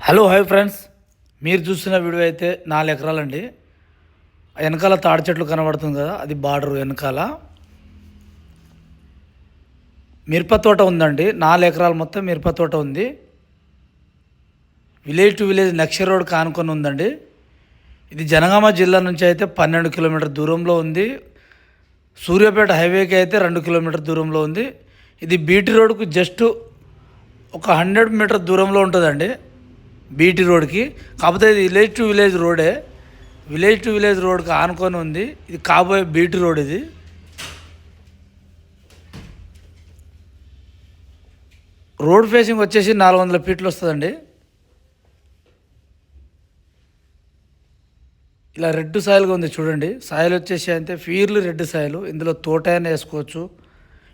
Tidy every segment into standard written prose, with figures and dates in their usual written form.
Hello hi friends, మీరు చూస్తున్న video అయితే 4 ఎకరాలండి. వెనకాల తాడి చెట్లు కనబడుతుంది కదా, అది బార్డర్ వెనకాల మిరప తోట ఉందండి. 4 ఎకరాలు మొత్తం మిరప తోట ఉంది. Village to village next road కానుకొని ఉందండి. ఇది జనగామ జిల్లా నుంచి అయితే 12 కిలోమీటర్ దూరంలో ఉంది. సూర్యాపేట హైవేకి అయితే 2 కిలోమీటర్ దూరంలో ఉంది. ఇది బీటీ రోడ్కు జస్ట్ ఒక 100 మీటర్ దూరంలో ఉంటుందండి, బీటీ రోడ్కి. కాకపోతే ఇది విలేజ్ టు విలేజ్ రోడే. విలేజ్ టు విలేజ్ రోడ్కి ఆనుకొని ఉంది. ఇది కాబోయే బీటీ రోడ్. ఇది రోడ్ ఫేసింగ్ వచ్చేసి 400 ఫీట్లు వస్తుందండి. ఇలా రెడ్ సాయిల్గా ఉంది చూడండి. సాయిల్ వచ్చేసి అయితే ఫీర్లు రెడ్ సాయిల్. ఇందులో తోట అయినా వేసుకోవచ్చు.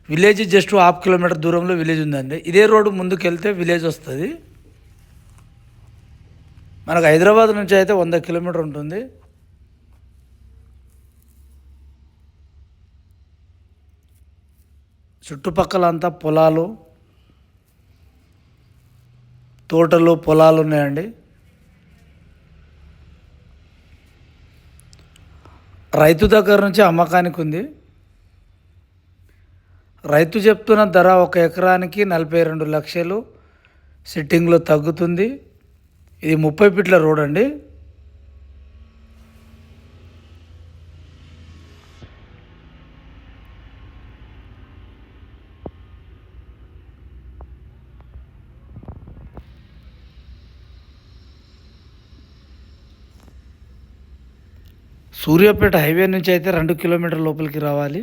విలేజ్ జస్ట్ 1/2 కిలోమీటర్ దూరంలో విలేజ్ ఉందండి. ఇదే రోడ్డు ముందుకు వెళ్తే విలేజ్ వస్తుంది. మనకు హైదరాబాద్ నుంచి అయితే 100 కిలోమీటర్ ఉంటుంది. చుట్టుపక్కల అంతా పొలాలు, తోటలు, పొలాలు ఉన్నాయండి. రైతు దగ్గర నుంచి అమ్మకానికి ఉంది. రైతు చెప్తున్న ధర 1 ఎకరానికి 42 లక్షలు సిట్టింగ్లో తగ్గుతుంది. ఇది 30 ఫీట్ల రోడ్ అండి. సూర్యాపేట హైవే నుంచి అయితే 2 కిలోమీటర్ లోపలికి రావాలి.